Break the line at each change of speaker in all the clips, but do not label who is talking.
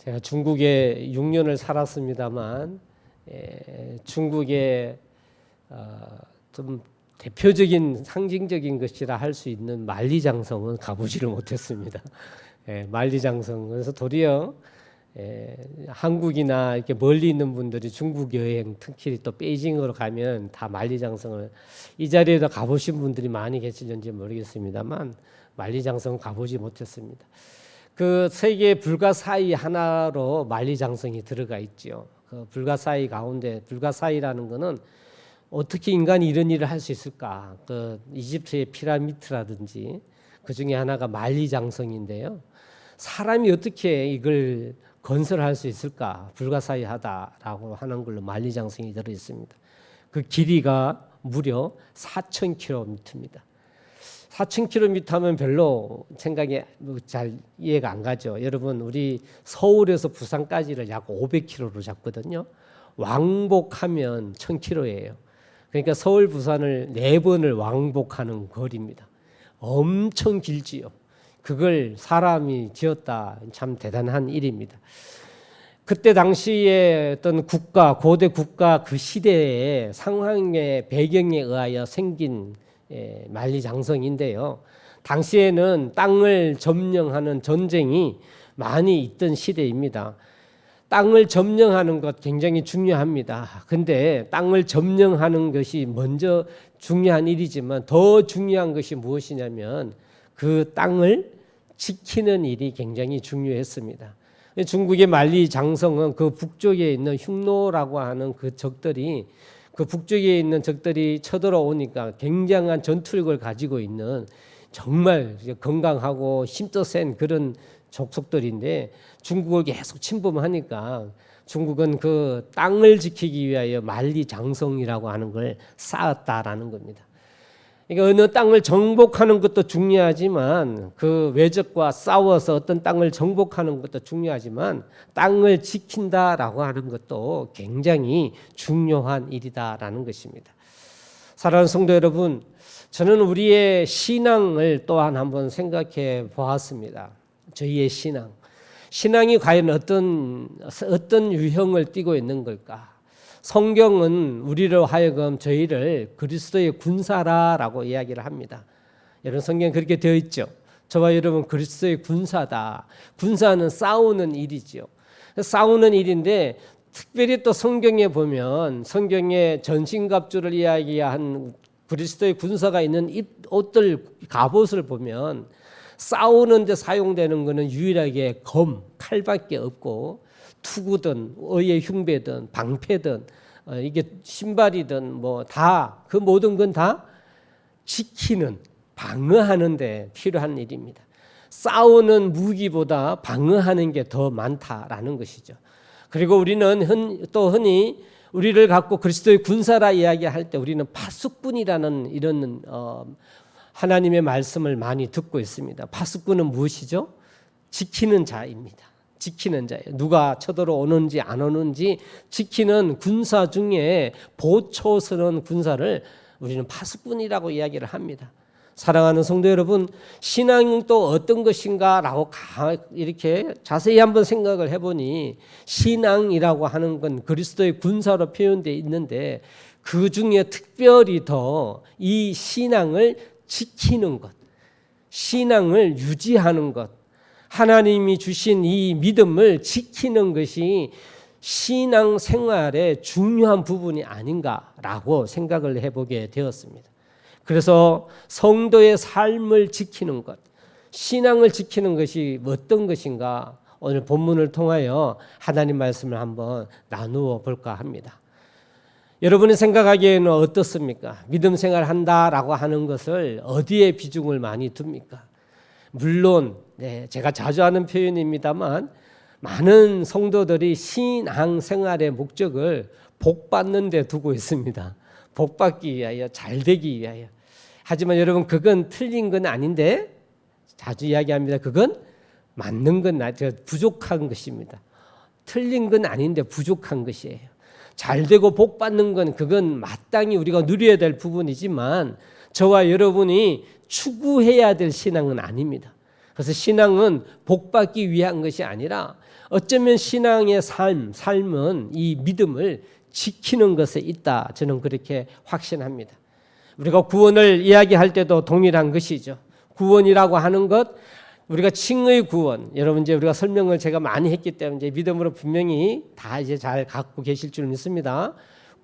제가 중국에 6년을 살았습니다만 중국의 좀 대표적인 상징적인 것이라 할 수 있는 만리장성은 가보지를 못했습니다. 만리장성. 그래서 도리어 한국이나 이렇게 멀리 있는 분들이 중국 여행, 특히 또 베이징으로 가면 다 만리장성을 이 자리에도 가보신 분들이 많이 계실는지 모르겠습니다만 만리장성 가보지 못했습니다. 그 세계 불가사의 하나로 만리장성이 들어가 있죠. 그 불가사의 가운데 불가사의라는 것은 어떻게 인간이 이런 일을 할 수 있을까? 그 이집트의 피라미드라든지 그 중에 하나가 만리장성인데요. 사람이 어떻게 이걸 건설할 수 있을까? 불가사의하다라고 하는 걸로 만리장성이 들어 있습니다. 그 길이가 무려 4,000km입니다. 4,000km 하면 별로 생각이 잘 이해가 안 가죠. 여러분, 우리 서울에서 부산까지를 약 500km로 잡거든요. 왕복하면 1,000km예요. 그러니까 서울 부산을 4번을 왕복하는 거리입니다. 엄청 길지요. 그걸 사람이 지었다. 참 대단한 일입니다. 그때 당시에 어떤 국가, 고대 국가 그 시대의 상황의 배경에 의하여 생긴 만리장성인데요. 당시에는 땅을 점령하는 전쟁이 많이 있던 시대입니다. 땅을 점령하는 것 굉장히 중요합니다. 근데 땅을 점령하는 것이 먼저 중요한 일이지만 더 중요한 것이 무엇이냐면 그 땅을 지키는 일이 굉장히 중요했습니다. 중국의 만리장성은 그 북쪽에 있는 흉노라고 하는 그 적들이 그 북쪽에 있는 적들이 쳐들어오니까 굉장한 전투력을 가지고 있는 정말 건강하고 힘도 센 그런 족속들인데 중국을 계속 침범하니까 중국은 그 땅을 지키기 위하여 만리장성이라고 하는 걸 쌓았다라는 겁니다. 그러니까 어느 땅을 정복하는 것도 중요하지만 그 외적과 싸워서 어떤 땅을 정복하는 것도 중요하지만 땅을 지킨다라고 하는 것도 굉장히 중요한 일이다라는 것입니다. 사랑하는 성도 여러분, 저는 우리의 신앙을 또한 한번 생각해 보았습니다. 저희의 신앙이 과연 어떤 유형을 띠고 있는 걸까? 성경은 우리로 하여금 저희를 그리스도의 군사라라고 이야기를 합니다. 여러분, 성경 그렇게 되어 있죠. 저와 여러분 그리스도의 군사다. 군사는 싸우는 일이죠. 싸우는 일인데 특별히 또 성경에 보면 성경의 전신갑주를 이야기한 그리스도의 군사가 있는 옷들, 갑옷을 보면 싸우는 데 사용되는 것은 유일하게 검, 칼밖에 없고 투구든 의의 흉배든 방패든 이게 신발이든 뭐 다 그 모든 건 다 지키는 방어하는 데 필요한 일입니다. 싸우는 무기보다 방어하는 게 더 많다라는 것이죠. 그리고 우리는 또 흔히 우리를 갖고 그리스도의 군사라 이야기할 때 우리는 파수꾼이라는 이런 하나님의 말씀을 많이 듣고 있습니다. 파수꾼은 무엇이죠? 지키는 자입니다. 지키는 자예요. 누가 쳐들어오는지 안 오는지 지키는 군사 중에 보초서는 군사를 우리는 파수꾼이라고 이야기를 합니다. 사랑하는 성도 여러분, 신앙은 또 어떤 것인가라고 이렇게 자세히 한번 생각을 해보니 신앙이라고 하는 건 그리스도의 군사로 표현되어 있는데 그 중에 특별히 더 이 신앙을 지키는 것, 신앙을 유지하는 것, 하나님이 주신 이 믿음을 지키는 것이 신앙 생활의 중요한 부분이 아닌가라고 생각을 해보게 되었습니다. 그래서 성도의 삶을 지키는 것, 신앙을 지키는 것이 어떤 것인가 오늘 본문을 통하여 하나님 말씀을 한번 나누어 볼까 합니다. 여러분이 생각하기에는 어떻습니까? 믿음 생활한다라고 하는 것을 어디에 비중을 많이 둡니까? 물론 제가 자주 하는 표현입니다만 많은 성도들이 신앙 생활의 목적을 복 받는 데 두고 있습니다. 복 받기 위하여, 잘 되기 위하여. 하지만 여러분, 그건 틀린 건 아닌데 자주 이야기합니다. 그건 맞는 건 부족한 것입니다. 틀린 건 아닌데 부족한 것이에요. 잘 되고 복 받는 건 그건 마땅히 우리가 누려야 될 부분이지만 저와 여러분이 추구해야 될 신앙은 아닙니다. 그래서 신앙은 복받기 위한 것이 아니라 어쩌면 신앙의 삶은 이 믿음을 지키는 것에 있다. 저는 그렇게 확신합니다. 우리가 구원을 이야기할 때도 동일한 것이죠. 구원이라고 하는 것, 우리가 칭의 구원, 여러분 이제 우리가 설명을 제가 많이 했기 때문에 이제 믿음으로 분명히 다 이제 잘 갖고 계실 줄 믿습니다.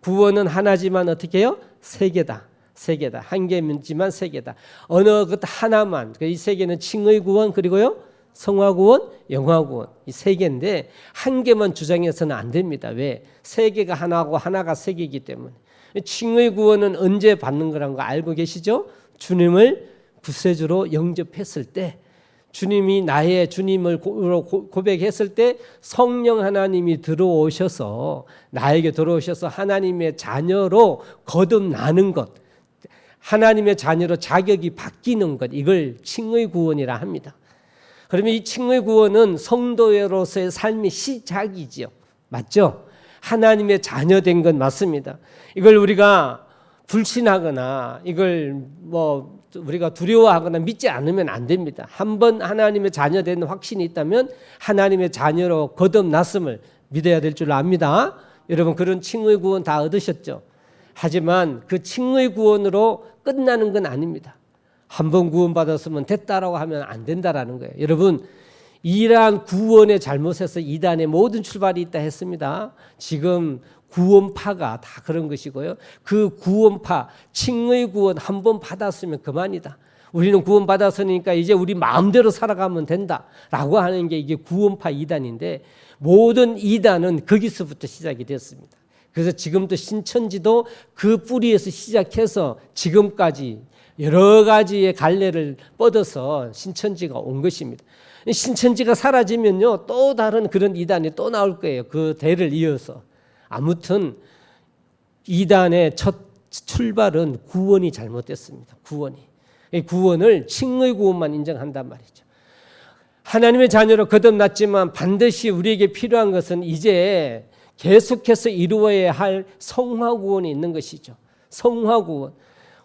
구원은 하나지만 어떻게 해요? 세 개다. 세 개다. 한 개지만 세 개다. 어느 것 하나만. 이 세 개는 칭의 구원 그리고요 성화 구원, 영화 구원 이 세 개인데 한 개만 주장해서는 안 됩니다. 왜? 세 개가 하나고 하나가 세 개이기 때문에. 칭의 구원은 언제 받는 거라는 거 알고 계시죠? 주님을 구세주로 영접했을 때, 주님이 나의 주님을 고백했을 때 성령 하나님이 들어오셔서 나에게 들어오셔서 하나님의 자녀로 거듭나는 것, 하나님의 자녀로 자격이 바뀌는 것, 이걸 칭의 구원이라 합니다. 그러면 이 칭의 구원은 성도로서의 삶의 시작이지요. 맞죠? 하나님의 자녀된 건 맞습니다. 이걸 우리가 불신하거나 이걸 우리가 두려워하거나 믿지 않으면 안 됩니다. 한번 하나님의 자녀된 확신이 있다면 하나님의 자녀로 거듭났음을 믿어야 될 줄 압니다. 여러분 그런 칭의 구원 다 얻으셨죠? 하지만 그 칭의 구원으로 끝나는 건 아닙니다. 한번 구원받았으면 됐다라고 하면 안 된다라는 거예요. 여러분 이러한 구원의 잘못에서 이단의 모든 출발이 있다 했습니다. 지금 구원파가 다 그런 것이고요. 그 구원파, 칭의 구원 한 번 받았으면 그만이다. 우리는 구원받았으니까 이제 우리 마음대로 살아가면 된다라고 하는 게 이게 구원파 이단인데 모든 이단은 거기서부터 시작이 됐습니다. 그래서 지금도 신천지도 그 뿌리에서 시작해서 지금까지 여러 가지의 갈래를 뻗어서 신천지가 온 것입니다. 신천지가 사라지면요 또 다른 그런 이단이 또 나올 거예요. 그 대를 이어서. 아무튼 이단의 첫 출발은 구원이 잘못됐습니다. 구원을 칭의 구원만 인정한단 말이죠. 하나님의 자녀로 거듭났지만 반드시 우리에게 필요한 것은 이제 계속해서 이루어야 할 성화 구원이 있는 것이죠. 성화 구원.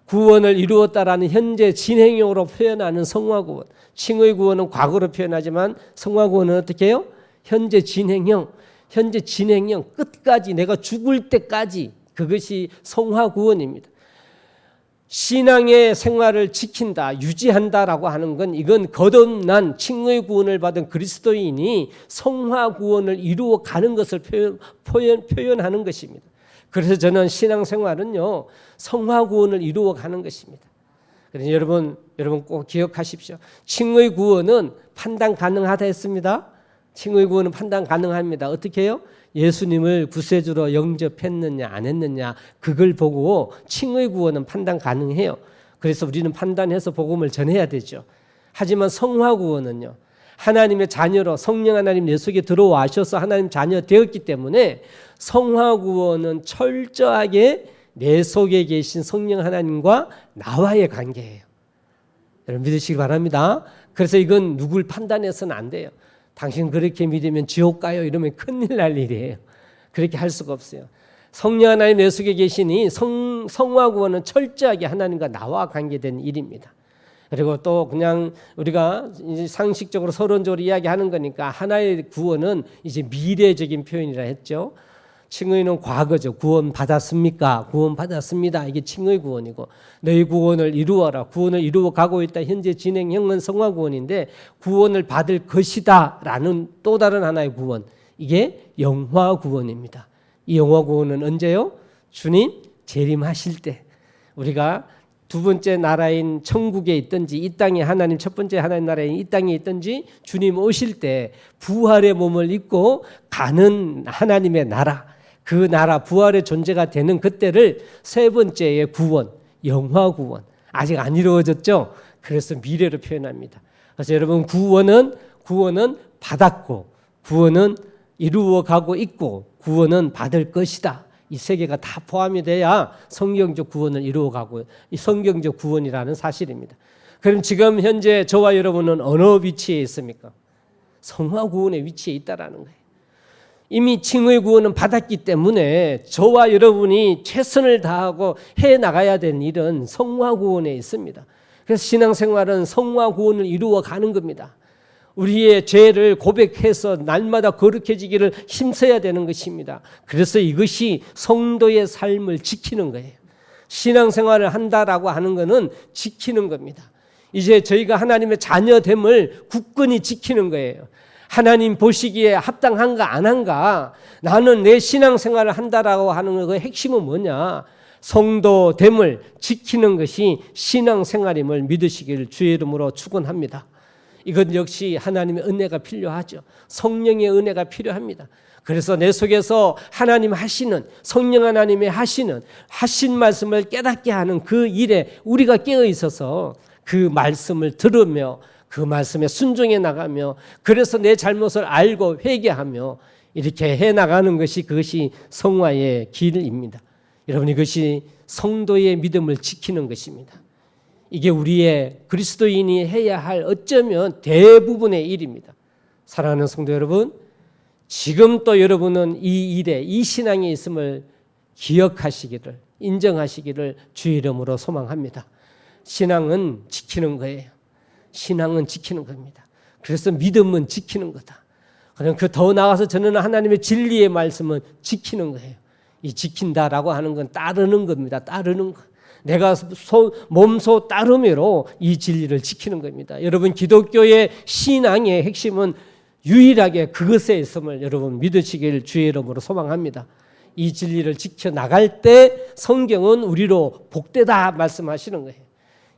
구원을 이루었다라는 현재 진행형으로 표현하는 성화 구원. 칭의 구원은 과거로 표현하지만 성화 구원은 어떻게 해요? 현재 진행형. 끝까지 내가 죽을 때까지 그것이 성화 구원입니다. 신앙의 생활을 지킨다, 유지한다라고 하는 건 이건 거듭난 칭의 구원을 받은 그리스도인이 성화 구원을 이루어 가는 것을 표현하는 것입니다. 그래서 저는 신앙생활은요 성화 구원을 이루어 가는 것입니다. 그래서 여러분 꼭 기억하십시오. 칭의 구원은 판단 가능하다 했습니다. 칭의 구원은 판단 가능합니다. 어떻게 해요? 예수님을 구세주로 영접했느냐 안 했느냐 그걸 보고 칭의 구원은 판단 가능해요. 그래서 우리는 판단해서 복음을 전해야 되죠. 하지만 성화 구원은요. 하나님의 자녀로 성령 하나님 내 속에 들어와셔서 하나님 자녀 되었기 때문에 성화 구원은 철저하게 내 속에 계신 성령 하나님과 나와의 관계예요. 여러분 믿으시기 바랍니다. 그래서 이건 누굴 판단해서는 안 돼요. 당신 그렇게 믿으면 지옥 가요 이러면 큰일 날 일이에요. 그렇게 할 수가 없어요. 성령 하나님 내 속에 계시니 성화 구원은 철저하게 하나님과 나와 관계된 일입니다. 그리고 또 그냥 우리가 이제 상식적으로 서론적으로 이야기하는 거니까 하나의 구원은 이제 미래적인 표현이라 했죠. 칭의는 과거죠. 구원 받았습니까? 구원 받았습니다. 이게 칭의 구원이고 너희 구원을 이루어라. 구원을 이루어 가고 있다. 현재 진행형은 성화 구원인데 구원을 받을 것이다 라는 또 다른 하나의 구원. 이게 영화 구원입니다. 이 영화 구원은 언제요? 주님 재림하실 때 우리가 두 번째 나라인 천국에 있든지 이 땅에 하나님 첫 번째 하나님 나라인 이 땅에 있든지 주님 오실 때 부활의 몸을 입고 가는 하나님의 나라 그 나라 부활의 존재가 되는 그때를 세 번째의 구원 영화 구원 아직 안 이루어졌죠. 그래서 미래로 표현합니다. 그래서 여러분 구원은 받았고 구원은 이루어 가고 있고 구원은 받을 것이다. 이 세 개가 다 포함이 돼야 성경적 구원을 이루어가고 이 성경적 구원이라는 사실입니다. 그럼 지금 현재 저와 여러분은 어느 위치에 있습니까? 성화 구원의 위치에 있다라는 거예요. 이미 칭의 구원은 받았기 때문에 저와 여러분이 최선을 다하고 해나가야 되는 일은 성화 구원에 있습니다. 그래서 신앙생활은 성화 구원을 이루어 가는 겁니다. 우리의 죄를 고백해서 날마다 거룩해지기를 힘써야 되는 것입니다. 그래서 이것이 성도의 삶을 지키는 거예요. 신앙생활을 한다라고 하는 것은 지키는 겁니다. 이제 저희가 하나님의 자녀됨을 굳건히 지키는 거예요. 하나님 보시기에 합당한가 안 한가, 나는 내 신앙생활을 한다라고 하는 그 핵심은 뭐냐, 성도됨을 지키는 것이 신앙생활임을 믿으시기를 주의 이름으로 축원합니다. 이것 역시 하나님의 은혜가 필요하죠. 성령의 은혜가 필요합니다. 그래서 내 속에서 하나님 하시는, 성령 하나님의 하신 말씀을 깨닫게 하는 그 일에 우리가 깨어 있어서 그 말씀을 들으며 그 말씀에 순종해 나가며, 그래서 내 잘못을 알고 회개하며 이렇게 해 나가는 것이, 그것이 성화의 길입니다. 여러분, 이것이 성도의 믿음을 지키는 것입니다. 이게 우리의 그리스도인이 해야 할 어쩌면 대부분의 일입니다. 사랑하는 성도 여러분, 지금 또 여러분은 이 일에, 이 신앙에 있음을 기억하시기를, 인정하시기를 주의 이름으로 소망합니다. 신앙은 지키는 거예요. 신앙은 지키는 겁니다. 그래서 믿음은 지키는 거다. 그냥 그 더 나아가서 저는 하나님의 진리의 말씀은 지키는 거예요. 이 지킨다라고 하는 건 따르는 겁니다. 따르는 거. 내가 몸소 따름으로 이 진리를 지키는 겁니다. 여러분, 기독교의 신앙의 핵심은 유일하게 그것에 있음을 여러분 믿으시길 주의 이름으로 소망합니다. 이 진리를 지켜나갈 때 성경은 우리로 복되다 말씀하시는 거예요.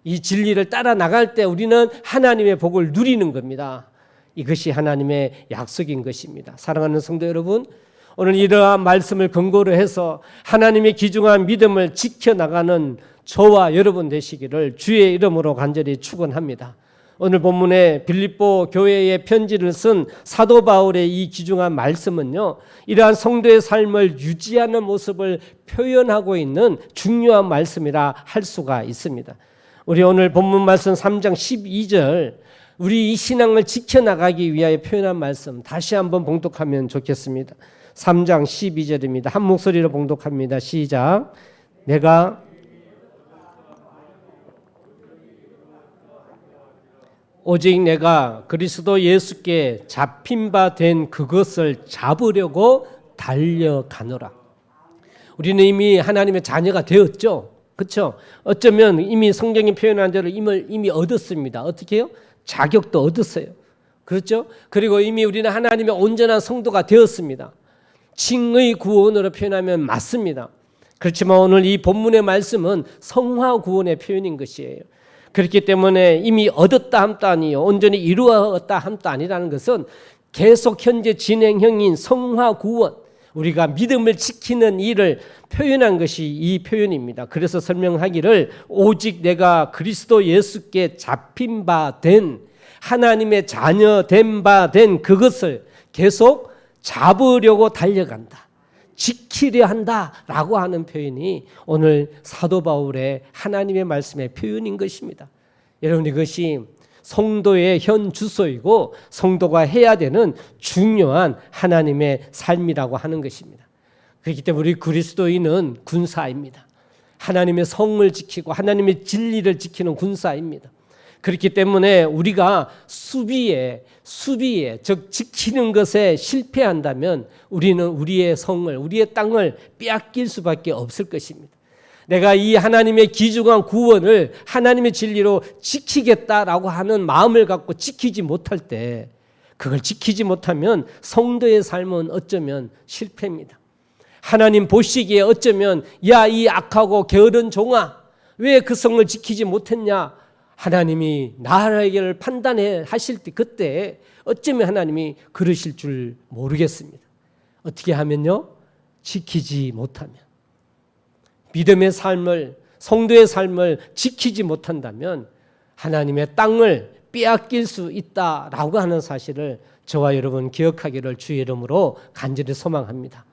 이 진리를 따라 나갈 때 우리는 하나님의 복을 누리는 겁니다. 이것이 하나님의 약속인 것입니다. 사랑하는 성도 여러분, 오늘 이러한 말씀을 근거로 해서 하나님의 귀중한 믿음을 지켜나가는 저와 여러분 되시기를 주의 이름으로 간절히 축원합니다. 오늘 본문에 빌립보 교회에 편지를 쓴 사도 바울의 이 귀중한 말씀은요, 이러한 성도의 삶을 유지하는 모습을 표현하고 있는 중요한 말씀이라 할 수가 있습니다. 우리 오늘 본문 말씀 3장 12절, 우리 이 신앙을 지켜나가기 위하여 표현한 말씀 다시 한번 봉독하면 좋겠습니다. 3장 12절입니다. 한 목소리로 봉독합니다. 시작. 오직 내가 그리스도 예수께 잡힌 바 된 그것을 잡으려고 달려가노라. 우리는 이미 하나님의 자녀가 되었죠. 그렇죠? 어쩌면 이미 성경이 표현한 대로 이미 얻었습니다. 어떻게 해요? 자격도 얻었어요. 그렇죠? 그리고 이미 우리는 하나님의 온전한 성도가 되었습니다. 칭의 구원으로 표현하면 맞습니다. 그렇지만 오늘 이 본문의 말씀은 성화 구원의 표현인 것이에요. 그렇기 때문에 이미 얻었다 함도 아니요, 온전히 이루었다 함도 아니라는 것은 계속 현재 진행형인 성화 구원, 우리가 믿음을 지키는 일을 표현한 것이 이 표현입니다. 그래서 설명하기를 오직 내가 그리스도 예수께 잡힌 바 된, 하나님의 자녀 된 바 된 그것을 계속 잡으려고 달려간다, 지키려 한다라고 하는 표현이 오늘 사도 바울의 하나님의 말씀의 표현인 것입니다. 여러분, 이것이 성도의 현 주소이고 성도가 해야 되는 중요한 하나님의 삶이라고 하는 것입니다. 그렇기 때문에 우리 그리스도인은 군사입니다. 하나님의 성을 지키고 하나님의 진리를 지키는 군사입니다. 그렇기 때문에 우리가 수비에 즉 지키는 것에 실패한다면 우리는 우리의 성을, 우리의 땅을 빼앗길 수밖에 없을 것입니다. 내가 이 하나님의 귀중한 구원을 하나님의 진리로 지키겠다라고 하는 마음을 갖고 지키지 못할 때, 그걸 지키지 못하면 성도의 삶은 어쩌면 실패입니다. 하나님 보시기에 어쩌면 야, 이 악하고 게으른 종아, 왜 그 성을 지키지 못했냐, 하나님이 나에게를 판단해 하실 때, 그때 어쩌면 하나님이 그러실 줄 모르겠습니다. 어떻게 하면요? 지키지 못하면, 믿음의 삶을, 성도의 삶을 지키지 못한다면 하나님의 땅을 빼앗길 수 있다라고 하는 사실을 저와 여러분 기억하기를 주의 이름으로 간절히 소망합니다.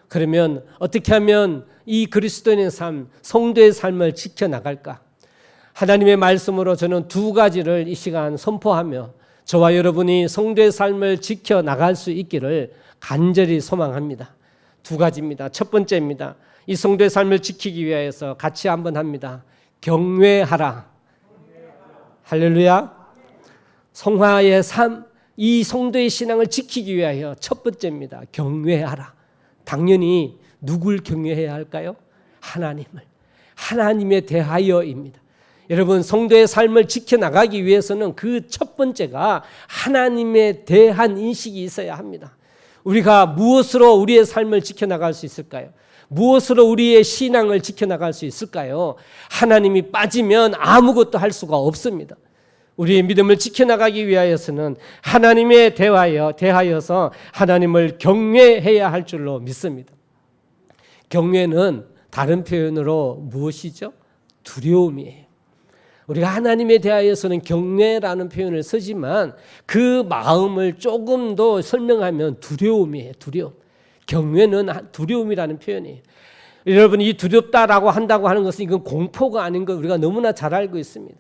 그러면 어떻게 하면 이 그리스도인의 삶, 성도의 삶을 지켜나갈까? 하나님의 말씀으로 저는 두 가지를 이 시간 선포하며 저와 여러분이 성도의 삶을 지켜나갈 수 있기를 간절히 소망합니다. 두 가지입니다. 첫 번째입니다. 이 성도의 삶을 지키기 위해서 같이 한번 합니다. 경외하라. 할렐루야. 성화의 삶, 이 성도의 신앙을 지키기 위하여 첫 번째입니다. 경외하라. 당연히 누굴 경외해야 할까요? 하나님을. 하나님에 대하여입니다. 여러분, 성도의 삶을 지켜나가기 위해서는 그 첫 번째가 하나님에 대한 인식이 있어야 합니다. 우리가 무엇으로 우리의 삶을 지켜나갈 수 있을까요? 무엇으로 우리의 신앙을 지켜나갈 수 있을까요? 하나님이 빠지면 아무것도 할 수가 없습니다. 우리의 믿음을 지켜나가기 위하여서는 하나님에 대하여서 하나님을 경외해야 할 줄로 믿습니다. 경외는 다른 표현으로 무엇이죠? 두려움이에요. 우리가 하나님에 대하여서는 경외라는 표현을 쓰지만 그 마음을 조금 더 설명하면 두려움이에요. 두려움. 경외는 두려움이라는 표현이에요. 여러분, 이 두렵다라고 한다고 하는 것은 이건 공포가 아닌 걸 우리가 너무나 잘 알고 있습니다.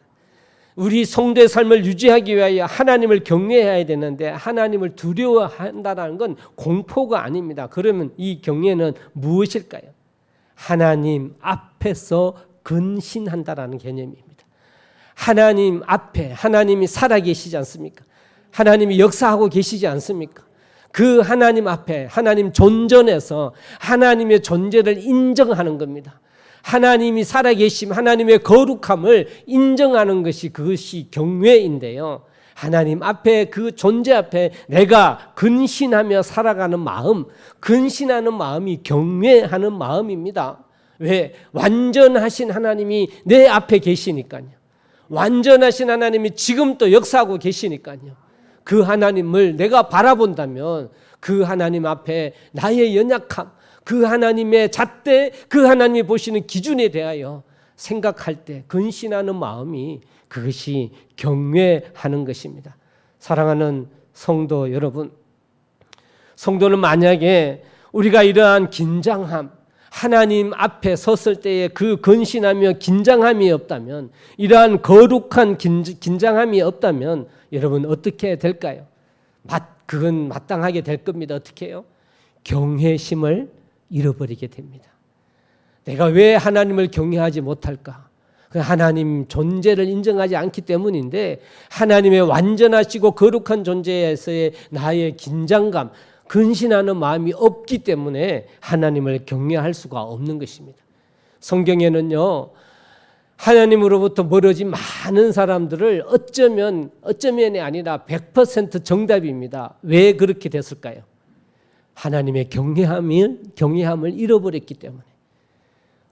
우리 성도의 삶을 유지하기 위하여 하나님을 경외해야 되는데 하나님을 두려워한다는 건 공포가 아닙니다. 그러면 이 경외는 무엇일까요? 하나님 앞에서 근신한다라는 개념입니다. 하나님 앞에 하나님이 살아계시지 않습니까? 하나님이 역사하고 계시지 않습니까? 그 하나님 앞에 하나님 존전에서 하나님의 존재를 인정하는 겁니다. 하나님이 살아계심, 하나님의 거룩함을 인정하는 것이 그것이 경외인데요. 하나님 앞에 그 존재 앞에 내가 근신하며 살아가는 마음, 근신하는 마음이 경외하는 마음입니다. 왜? 완전하신 하나님이 내 앞에 계시니까요. 완전하신 하나님이 지금 또 역사하고 계시니까요. 그 하나님을 내가 바라본다면 그 하나님 앞에 나의 연약함, 그 하나님의 잣대, 그 하나님이 보시는 기준에 대하여 생각할 때 근신하는 마음이 그것이 경외하는 것입니다. 사랑하는 성도 여러분, 성도는 만약에 우리가 이러한 긴장함, 하나님 앞에 섰을 때에 그 근신하며 긴장함이 없다면, 이러한 거룩한 긴장함이 없다면 여러분 어떻게 될까요? 그건 마땅하게 될 겁니다. 어떻게 해요? 경외심을 잃어버리게 됩니다. 내가 왜 하나님을 경외하지 못할까? 하나님 존재를 인정하지 않기 때문인데 하나님의 완전하시고 거룩한 존재에서의 나의 긴장감, 근신하는 마음이 없기 때문에 하나님을 경외할 수가 없는 것입니다. 성경에는요, 하나님으로부터 멀어진 많은 사람들을 어쩌면이 아니라 100% 정답입니다. 왜 그렇게 됐을까요? 하나님의 경외함을 잃어버렸기 때문에.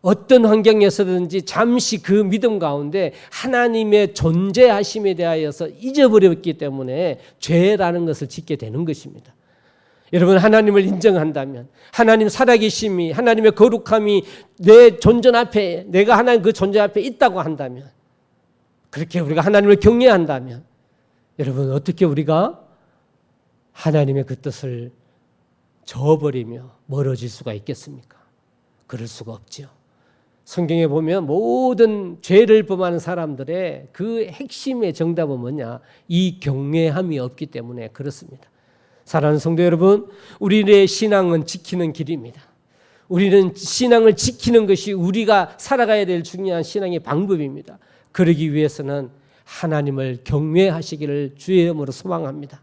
어떤 환경에서든지 잠시 그 믿음 가운데 하나님의 존재하심에 대하여서 잊어버렸기 때문에 죄라는 것을 짓게 되는 것입니다. 여러분, 하나님을 인정한다면, 하나님 살아계심이, 하나님의 거룩함이 내 존재 앞에, 내가 하나님 그 존재 앞에 있다고 한다면, 그렇게 우리가 하나님을 경외한다면, 여러분 어떻게 우리가 하나님의 그 뜻을 저버리며 멀어질 수가 있겠습니까? 그럴 수가 없죠. 성경에 보면 모든 죄를 범하는 사람들의 그 핵심의 정답은 뭐냐? 이 경외함이 없기 때문에 그렇습니다. 사랑하는 성도 여러분, 우리의 신앙은 지키는 길입니다. 우리는 신앙을 지키는 것이 우리가 살아가야 될 중요한 신앙의 방법입니다. 그러기 위해서는 하나님을 경외하시기를 주의 이름으로 소망합니다.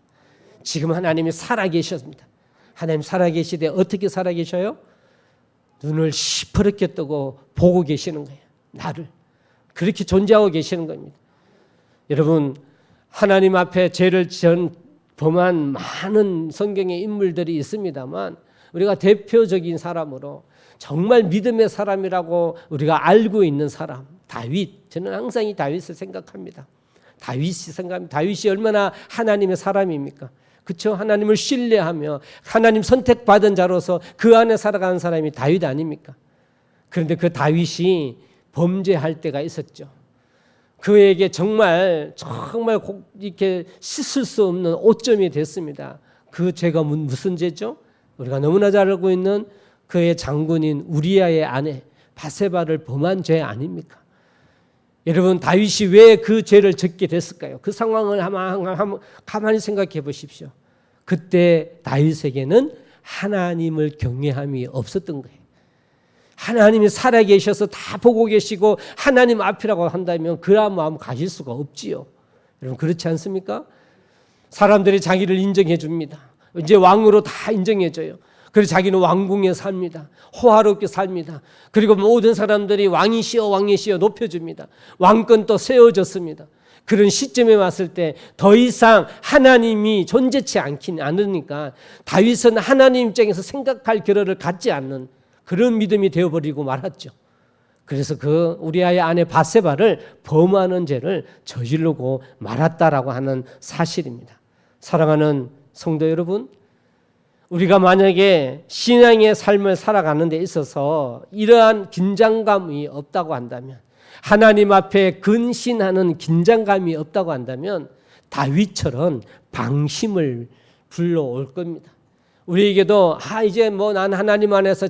지금 하나님이 살아계셨습니다. 하나님 살아계시되 어떻게 살아계셔요? 눈을 시퍼렇게 뜨고 보고 계시는 거예요. 나를. 그렇게 존재하고 계시는 겁니다. 여러분, 하나님 앞에 죄를 범한 많은 성경의 인물들이 있습니다만 우리가 대표적인 사람으로 정말 믿음의 사람이라고 우리가 알고 있는 사람, 다윗. 저는 항상 이 다윗을 생각합니다. 다윗이 얼마나 하나님의 사람입니까? 그렇죠? 하나님을 신뢰하며 하나님 선택받은 자로서 그 안에 살아가는 사람이 다윗 아닙니까? 그런데 그 다윗이 범죄할 때가 있었죠. 그에게 정말 이렇게 씻을 수 없는 오점이 됐습니다. 그 죄가 무슨 죄죠? 우리가 너무나 잘 알고 있는 그의 장군인 우리아의 아내 바세바를 범한 죄 아닙니까? 여러분, 다윗이 왜 그 죄를 짓게 됐을까요? 그 상황을 한번 가만히 생각해 보십시오. 그때 다윗에게는 하나님을 경외함이 없었던 거예요. 하나님이 살아계셔서 다 보고 계시고 하나님 앞이라고 한다면 그런 마음 가질 수가 없지요. 여러분 그렇지 않습니까? 사람들이 자기를 인정해 줍니다. 이제 왕으로 다 인정해 줘요. 그리고 자기는 왕궁에 삽니다. 호화롭게 삽니다. 그리고 모든 사람들이 왕이시여 왕이시여 높여줍니다. 왕권도 세워졌습니다. 그런 시점에 왔을 때 더 이상 하나님이 존재치 않으니까 다윗은 하나님 입장에서 생각할 겨를을 갖지 않는 그런 믿음이 되어버리고 말았죠. 그래서 그 우리아의 아내 바세바를 범하는 죄를 저지르고 말았다라고 하는 사실입니다. 사랑하는 성도 여러분, 우리가 만약에 신앙의 삶을 살아가는 데 있어서 이러한 긴장감이 없다고 한다면, 하나님 앞에 근신하는 긴장감이 없다고 한다면 다윗처럼 방심을 불러올 겁니다. 우리에게도 이제 뭐 난 하나님 안에서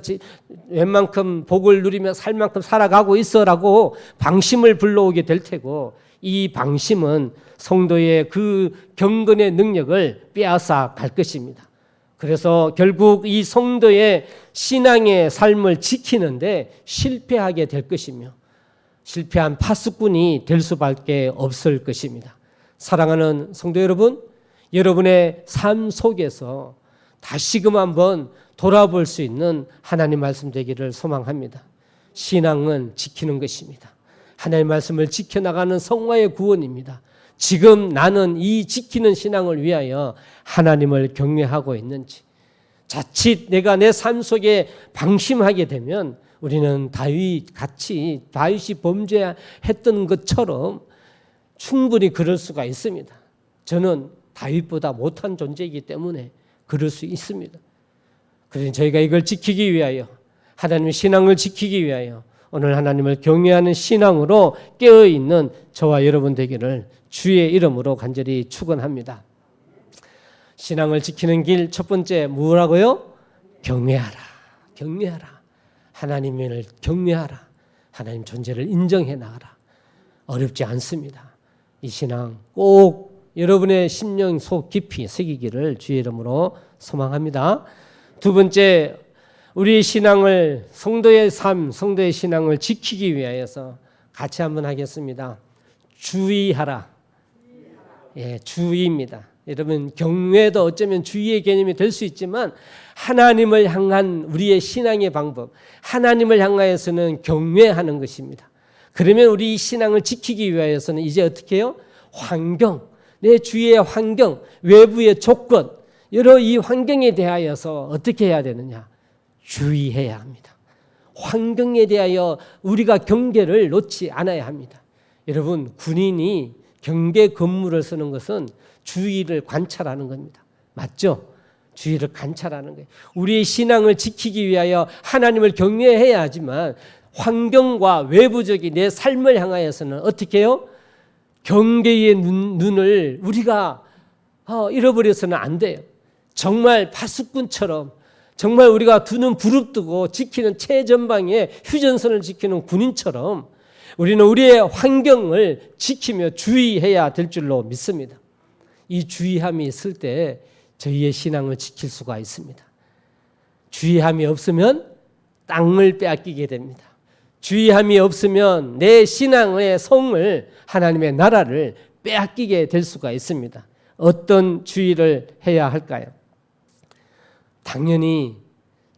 웬만큼 복을 누리며 살 만큼 살아가고 있어라고 방심을 불러오게 될 테고, 이 방심은 성도의 그 경건의 능력을 빼앗아 갈 것입니다. 그래서 결국 이 성도의 신앙의 삶을 지키는데 실패하게 될 것이며 실패한 파수꾼이 될 수밖에 없을 것입니다. 사랑하는 성도 여러분, 여러분의 삶 속에서 다시금 한번 돌아볼 수 있는 하나님 말씀 되기를 소망합니다. 신앙은 지키는 것입니다. 하나님 말씀을 지켜나가는 성화의 구원입니다. 지금 나는 이 지키는 신앙을 위하여 하나님을 경외하고 있는지, 자칫 내가 내 삶 속에 방심하게 되면 우리는 다윗이 범죄했던 것처럼 충분히 그럴 수가 있습니다. 저는 다윗보다 못한 존재이기 때문에 그럴 수 있습니다. 그래서 저희가 이걸 지키기 위하여, 하나님의 신앙을 지키기 위하여 오늘 하나님을 경외하는 신앙으로 깨어있는 저와 여러분 되기를 주의 이름으로 간절히 축원합니다. 신앙을 지키는 길 첫 번째 뭐라고요? 경외하라. 경외하라. 하나님을 경외하라. 하나님 존재를 인정해 나가라. 어렵지 않습니다. 이 신앙 꼭 여러분의 심령 속 깊이 새기기를 주의 이름으로 소망합니다. 두 번째, 우리 신앙을, 성도의 삶, 성도의 신앙을 지키기 위하여서 같이 한번 하겠습니다. 주의하라. 예, 주의입니다. 여러분, 경외도 어쩌면 주의의 개념이 될 수 있지만 하나님을 향한 우리의 신앙의 방법, 하나님을 향하여서는 경외하는 것입니다. 그러면 우리 신앙을 지키기 위하여서는 이제 어떻게 해요? 환경, 내 주위의 환경, 외부의 조건, 여러 이 환경에 대하여서 어떻게 해야 되느냐? 주의해야 합니다. 환경에 대하여 우리가 경계를 놓지 않아야 합니다. 여러분, 군인이 경계 근무를 쓰는 것은 주의를 관찰하는 겁니다. 맞죠? 주의를 관찰하는 거예요. 우리의 신앙을 지키기 위하여 하나님을 경외해야 하지만 환경과 외부적인 내 삶을 향하여서는 어떻게 해요? 경계의 눈을 우리가 잃어버려서는 안 돼요. 정말 파수꾼처럼, 정말 우리가 두 눈 부릅뜨고 지키는 최전방에 휴전선을 지키는 군인처럼 우리는 우리의 환경을 지키며 주의해야 될 줄로 믿습니다. 이 주의함이 있을 때 저희의 신앙을 지킬 수가 있습니다. 주의함이 없으면 땅을 빼앗기게 됩니다. 주의함이 없으면 내 신앙의 성을, 하나님의 나라를 빼앗기게 될 수가 있습니다. 어떤 주의를 해야 할까요? 당연히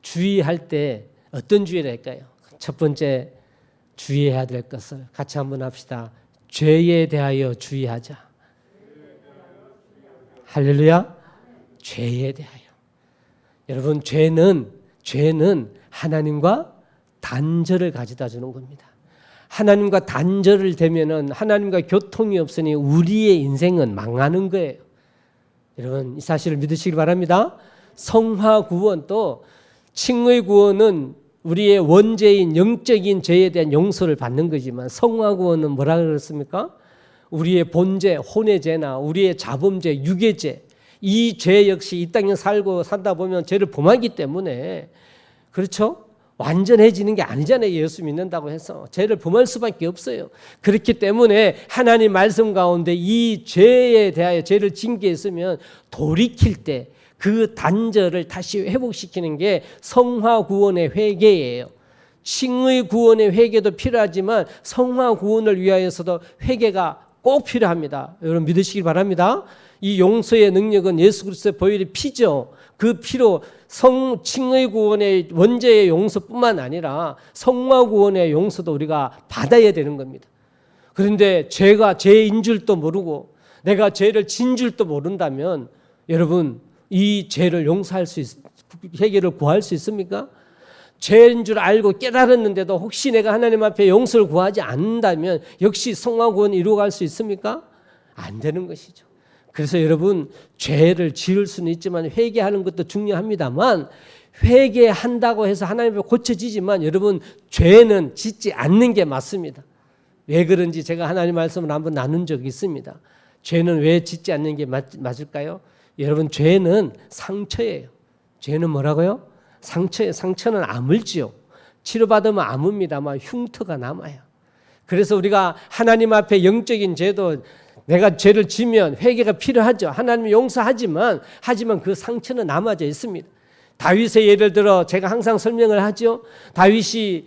주의할 때 어떤 주의를 할까요? 첫 번째, 주의해야 될 것을 같이 한번 합시다. 죄에 대하여 주의하자. 할렐루야. 죄에 대하여. 여러분, 죄는 하나님과 단절을 가져다 주는 겁니다. 하나님과 단절을 되면은 하나님과 교통이 없으니 우리의 인생은 망하는 거예요. 여러분, 이 사실을 믿으시기 바랍니다. 성화 구원, 또 칭의 구원은 우리의 원죄인 영적인 죄에 대한 용서를 받는 거지만, 성화 구원은 뭐라 그랬습니까? 우리의 본죄, 혼의 죄나 우리의 자범죄, 육의 죄, 이 죄 역시 이 땅에 산다 보면 죄를 범하기 때문에, 그렇죠? 완전해지는 게 아니잖아요. 예수 믿는다고 해서 죄를 범할 수밖에 없어요. 그렇기 때문에 하나님 말씀 가운데 이 죄에 대하여, 죄를 진 게 있으면 돌이킬 때 그 단절을 다시 회복시키는 게 성화 구원의 회개예요. 칭의 구원의 회개도 필요하지만 성화 구원을 위하여서도 회개가 꼭 필요합니다. 여러분 믿으시기 바랍니다. 이 용서의 능력은 예수 그리스도의 보혈의 피죠. 그 피로 칭의 구원의 원죄의 용서뿐만 아니라 성화 구원의 용서도 우리가 받아야 되는 겁니다. 그런데 죄가 죄인 줄도 모르고 내가 죄를 진 줄도 모른다면 여러분 이 죄를 용서할 수 해결을 구할 수 있습니까? 죄인 줄 알고 깨달았는데도 혹시 내가 하나님 앞에 용서를 구하지 않는다면 역시 성화 구원 이루어갈 수 있습니까? 안 되는 것이죠. 그래서 여러분 죄를 지을 수는 있지만 회개하는 것도 중요합니다만 회개한다고 해서 하나님 앞에 고쳐지지만 여러분 죄는 짓지 않는 게 맞습니다. 왜 그런지 제가 하나님 말씀을 한번 나눈 적이 있습니다. 죄는 왜 짓지 않는 게 맞을까요? 여러분 죄는 상처예요. 죄는 뭐라고요? 상처예요. 상처는 아물지요. 치료받으면 아뭅니다만 흉터가 남아요. 그래서 우리가 하나님 앞에 영적인 죄도 내가 죄를 지면 회개가 필요하죠. 하나님이 용서하지만 그 상처는 남아져 있습니다. 다윗의 예를 들어 제가 항상 설명을 하죠. 다윗이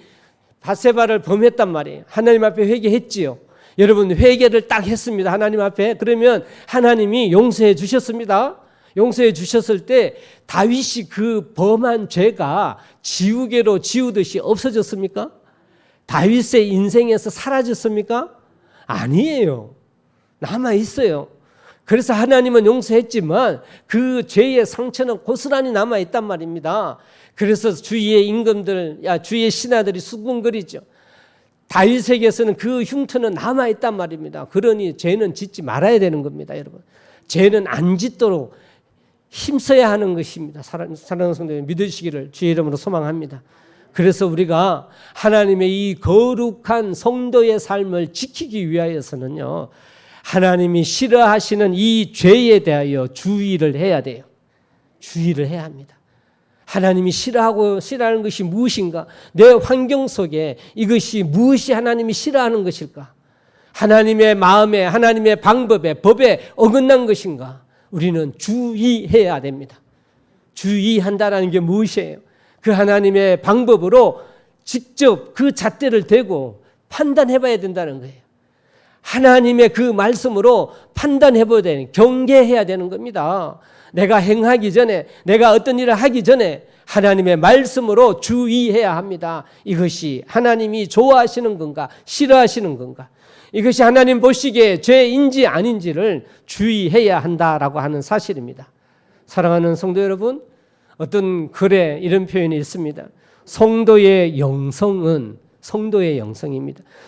밧세바를 범했단 말이에요. 하나님 앞에 회개했지요. 여러분 회개를 딱 했습니다. 하나님 앞에. 그러면 하나님이 용서해 주셨습니다. 용서해 주셨을 때 다윗이 그 범한 죄가 지우개로 지우듯이 없어졌습니까? 다윗의 인생에서 사라졌습니까? 아니에요. 남아 있어요. 그래서 하나님은 용서했지만 그 죄의 상처는 고스란히 남아 있단 말입니다. 그래서 주위의 임금들, 주위의 신하들이 수군거리죠. 다윗에게서는 그 흉터는 남아 있단 말입니다. 그러니 죄는 짓지 말아야 되는 겁니다, 여러분. 죄는 안 짓도록 힘써야 하는 것입니다. 사랑하는 성도님 믿으시기를 주의 이름으로 소망합니다. 그래서 우리가 하나님의 이 거룩한 성도의 삶을 지키기 위하여서는요, 하나님이 싫어하시는 이 죄에 대하여 주의를 해야 돼요. 주의를 해야 합니다. 하나님이 싫어하는 것이 무엇인가? 내 환경 속에 이것이 무엇이 하나님이 싫어하는 것일까? 하나님의 마음에, 하나님의 방법에, 법에 어긋난 것인가? 우리는 주의해야 됩니다. 주의한다라는 게 무엇이에요? 그 하나님의 방법으로 직접 그 잣대를 대고 판단해 봐야 된다는 거예요. 하나님의 그 말씀으로 판단해 봐야 되는, 경계해야 되는 겁니다. 내가 행하기 전에, 내가 어떤 일을 하기 전에 하나님의 말씀으로 주의해야 합니다. 이것이 하나님이 좋아하시는 건가, 싫어하시는 건가? 이것이 하나님 보시기에 죄인지 아닌지를 주의해야 한다라고 하는 사실입니다. 사랑하는 성도 여러분, 어떤 글에 이런 표현이 있습니다. 성도의 영성입니다.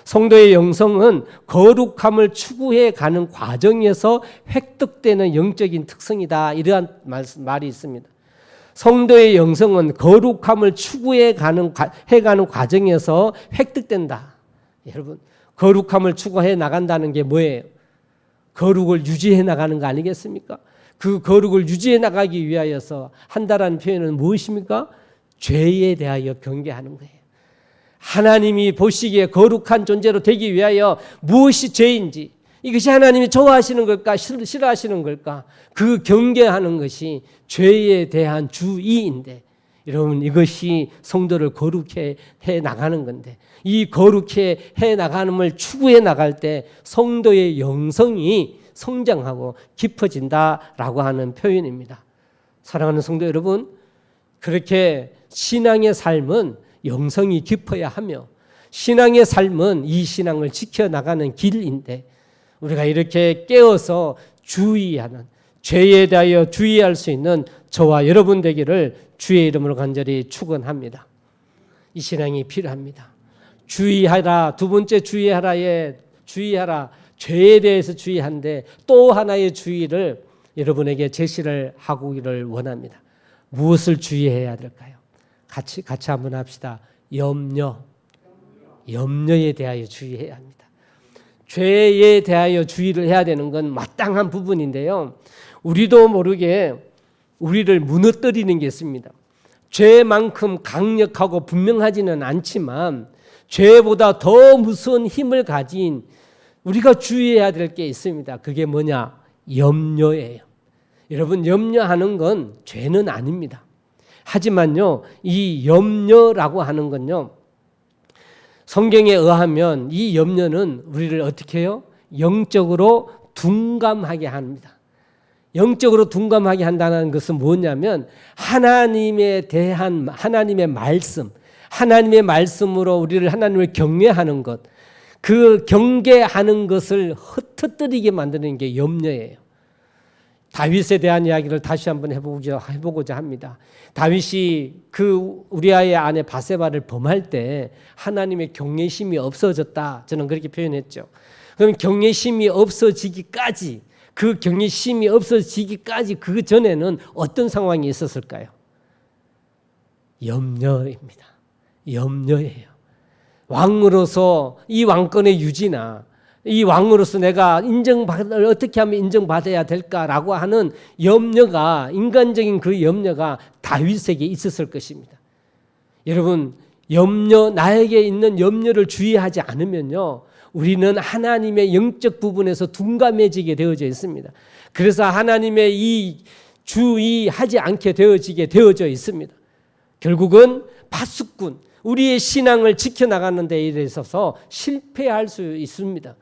성도의 영성은 거룩함을 추구해 가는 과정에서 획득되는 영적인 특성이다. 이러한 말이 있습니다. 성도의 영성은 거룩함을 추구해 가는 과정에서 획득된다. 여러분, 거룩함을 추구해 나간다는 게 뭐예요? 거룩을 유지해 나가는 거 아니겠습니까? 그 거룩을 유지해 나가기 위하여서 한다라는 표현은 무엇입니까? 죄에 대하여 경계하는 거예요. 하나님이 보시기에 거룩한 존재로 되기 위하여 무엇이 죄인지, 이것이 하나님이 좋아하시는 걸까, 싫어하시는 걸까, 그 경계하는 것이 죄에 대한 주의인데, 여러분 이것이 성도를 거룩해 해 나가는 건데, 이 거룩해 해 나가는을 추구해 나갈 때 성도의 영성이 성장하고 깊어진다라고 하는 표현입니다. 사랑하는 성도 여러분, 그렇게 신앙의 삶은 영성이 깊어야 하며 신앙의 삶은 이 신앙을 지켜나가는 길인데, 우리가 이렇게 깨어서 주의하는, 죄에 대하여 주의할 수 있는 저와 여러분 되기를 주의 이름으로 간절히 축원합니다. 이 신앙이 필요합니다. 주의하라, 두 번째 주의하라에 주의하라, 죄에 대해서 주의한데 또 하나의 주의를 여러분에게 제시를 하기를 원합니다. 무엇을 주의해야 될까요? 같이 한번 합시다. 염려에 대하여 주의해야 합니다. 죄에 대하여 주의를 해야 되는 건 마땅한 부분인데요, 우리도 모르게 우리를 무너뜨리는 게 있습니다. 죄만큼 강력하고 분명하지는 않지만 죄보다 더 무서운 힘을 가진 우리가 주의해야 될 게 있습니다. 그게 뭐냐? 염려예요. 여러분, 염려하는 건 죄는 아닙니다. 하지만요, 이 염려라고 하는 건요, 성경에 의하면 이 염려는 우리를 어떻게 해요? 영적으로 둔감하게 합니다. 영적으로 둔감하게 한다는 것은 뭐냐면 하나님에 대한 하나님의 말씀, 하나님의 말씀으로 우리를 하나님을 경외하는 것, 그 경계하는 것을 흩어뜨리게 만드는 게 염려예요. 다윗에 대한 이야기를 다시 한번 해보고자 합니다. 다윗이 그 우리아의 아내 바세바를 범할 때 하나님의 경외심이 없어졌다. 저는 그렇게 표현했죠. 그럼 경외심이 없어지기까지, 그 경외심이 없어지기까지 그 전에는 어떤 상황이 있었을까요? 염려입니다. 염려예요. 왕으로서 이 왕권의 유지나 이 왕으로서 내가 어떻게 하면 인정받아야 될까라고 하는 염려가, 인간적인 그 염려가 다윗에게 있었을 것입니다. 여러분, 나에게 있는 염려를 주의하지 않으면요, 우리는 하나님의 영적 부분에서 둔감해지게 되어져 있습니다. 그래서 하나님의 이 주의하지 않게 되어져 있습니다. 결국은 파수꾼, 우리의 신앙을 지켜나가는 데 있어서 실패할 수 있습니다.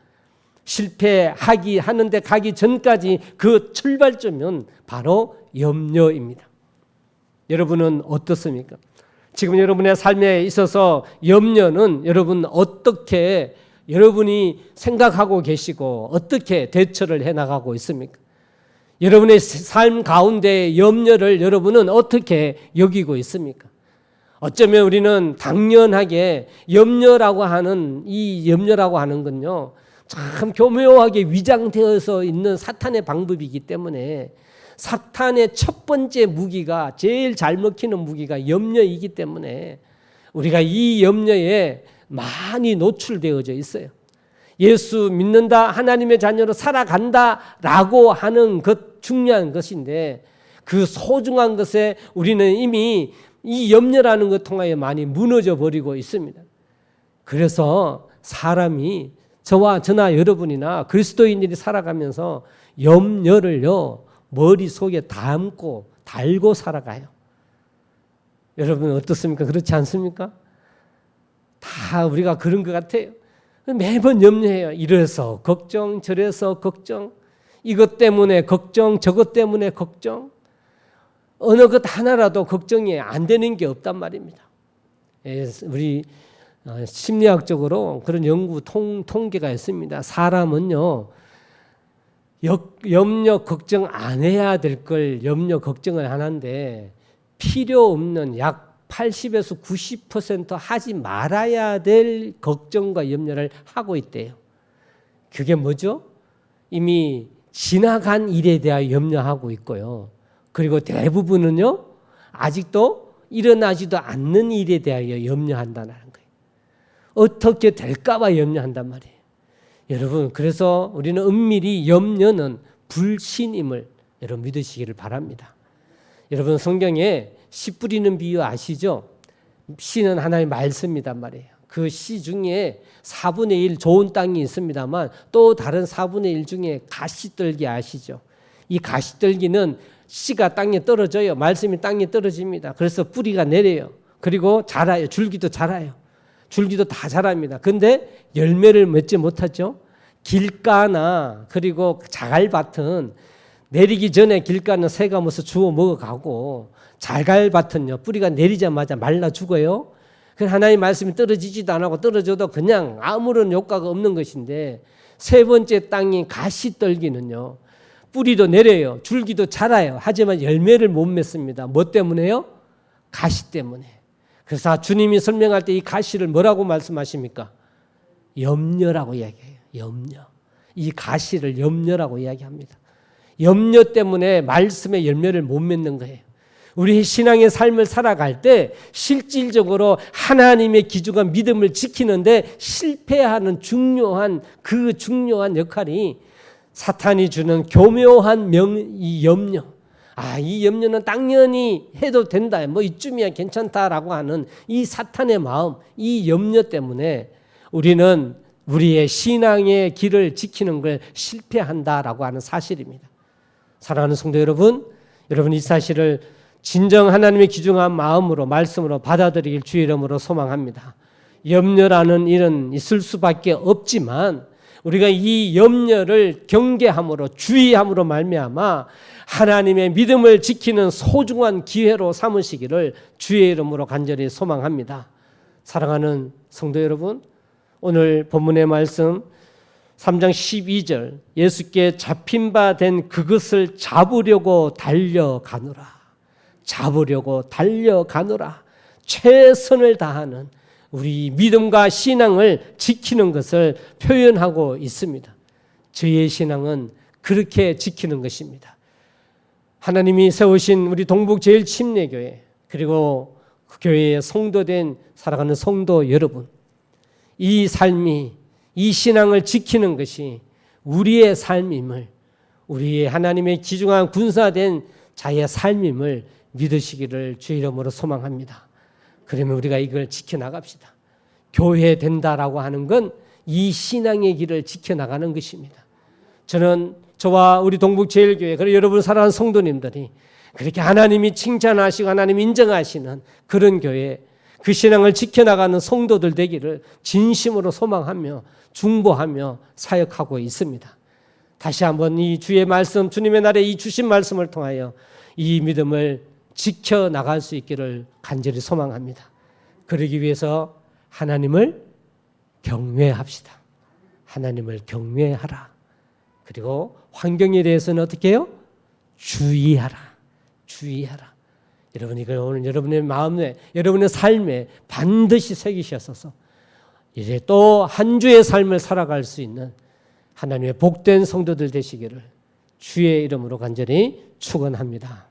하는데 가기 전까지 그 출발점은 바로 염려입니다. 여러분은 어떻습니까? 지금 여러분의 삶에 있어서 염려는 여러분 어떻게 여러분이 생각하고 계시고 어떻게 대처를 해나가고 있습니까? 여러분의 삶 가운데 염려를 여러분은 어떻게 여기고 있습니까? 어쩌면 우리는 당연하게 염려라고 하는 건요, 참 교묘하게 위장되어서 있는 사탄의 방법이기 때문에 사탄의 첫 번째 무기가, 제일 잘 먹히는 무기가 염려이기 때문에 우리가 이 염려에 많이 노출되어져 있어요. 예수 믿는다, 하나님의 자녀로 살아간다라고 하는 것 중요한 것인데 그 소중한 것에 우리는 이미 이 염려라는 것 통하여 많이 무너져 버리고 있습니다. 그래서 사람이 저나 여러분이나 그리스도인들이 살아가면서 염려를요 머릿속에 달고 살아가요. 여러분 어떻습니까? 그렇지 않습니까? 다 우리가 그런 것 같아요. 매번 염려해요. 이래서 걱정, 저래서 걱정, 이것 때문에 걱정, 저것 때문에 걱정, 어느 것 하나라도 걱정이 안 되는 게 없단 말입니다. 우리 심리학적으로 그런 연구 통계가 있습니다. 사람은요, 염려 걱정 안 해야 될 걸 염려 걱정을 하는데 필요 없는 약 80에서 90% 하지 말아야 될 걱정과 염려를 하고 있대요. 그게 뭐죠? 이미 지나간 일에 대하여 염려하고 있고요. 그리고 대부분은요, 아직도 일어나지도 않는 일에 대하여 염려한다는 거예요. 어떻게 될까봐 염려한단 말이에요. 여러분, 그래서 우리는 은밀히 염려는 불신임을 여러분 믿으시기를 바랍니다. 여러분, 성경에 씨 뿌리는 비유 아시죠? 씨는 하나의 말씀이란 말이에요. 그 씨 중에 4분의 1 좋은 땅이 있습니다만 또 다른 4분의 1 중에 가시떨기 아시죠? 이 가시떨기는 씨가 땅에 떨어져요. 말씀이 땅에 떨어집니다. 그래서 뿌리가 내려요. 그리고 자라요. 줄기도 자라요. 줄기도 다 자랍니다. 그런데 열매를 맺지 못하죠. 길가나 그리고 자갈밭은 내리기 전에 길가는 새가 모서 주워 먹어가고 자갈밭은요 뿌리가 내리자마자 말라 죽어요. 그래서 하나님의 말씀이 떨어지지도 안 하고 떨어져도 그냥 아무런 효과가 없는 것인데 세 번째 땅인 가시떨기는요 뿌리도 내려요. 줄기도 자라요. 하지만 열매를 못 맺습니다. 뭐 때문에요? 가시 때문에. 그래서 주님이 설명할 때 이 가시를 뭐라고 말씀하십니까? 염려라고 이야기해요. 염려. 이 가시를 염려라고 이야기합니다. 염려 때문에 말씀의 열매를 못 맺는 거예요. 우리 신앙의 삶을 살아갈 때 실질적으로 하나님의 기준과 믿음을 지키는데 실패하는 중요한 역할이 사탄이 주는 교묘한 이 염려. 이 염려는 당연히 해도 된다. 뭐 이쯤이야 괜찮다라고 하는 이 사탄의 마음, 이 염려 때문에 우리는 우리의 신앙의 길을 지키는 걸 실패한다라고 하는 사실입니다. 사랑하는 성도 여러분, 이 사실을 진정 하나님의 귀중한 마음으로 말씀으로 받아들이길 주의 이름으로 소망합니다. 염려라는 일은 있을 수밖에 없지만 우리가 이 염려를 경계함으로 주의함으로 말미암아 하나님의 믿음을 지키는 소중한 기회로 삼으시기를 주의 이름으로 간절히 소망합니다. 사랑하는 성도 여러분, 오늘 본문의 말씀 3장 12절 예수께 잡힌 바 된 그것을 잡으려고 달려가노라. 잡으려고 달려가노라. 최선을 다하는 우리 믿음과 신앙을 지키는 것을 표현하고 있습니다. 저의 신앙은 그렇게 지키는 것입니다. 하나님이 세우신 우리 동북 제일침례교회 그리고 그 교회의 성도된 사랑하는 성도 여러분, 이 삶이 이 신앙을 지키는 것이 우리의 삶임을, 우리의 하나님의 귀중한 군사된 자의 삶임을 믿으시기를 주의 이름으로 소망합니다. 그러면 우리가 이걸 지켜나갑시다. 교회 된다라고 하는 건 이 신앙의 길을 지켜나가는 것입니다. 저는 저와 우리 동북제일교회 그리고 여러분 사랑하는 성도님들이 그렇게 하나님이 칭찬하시고 하나님이 인정하시는 그런 교회, 그 신앙을 지켜나가는 성도들 되기를 진심으로 소망하며 중보하며 사역하고 있습니다. 다시 한번 이 주의 말씀, 주님의 날에 이 주신 말씀을 통하여 이 믿음을 지켜나갈 수 있기를 간절히 소망합니다. 그러기 위해서 하나님을 경외합시다. 하나님을 경외하라. 그리고 환경에 대해서는 어떻게 해요? 주의하라. 주의하라. 여러분 이걸 오늘 여러분의 마음에, 여러분의 삶에 반드시 새기셨어서 이제 또 한 주의 삶을 살아갈 수 있는 하나님의 복된 성도들 되시기를 주의 이름으로 간절히 축원합니다.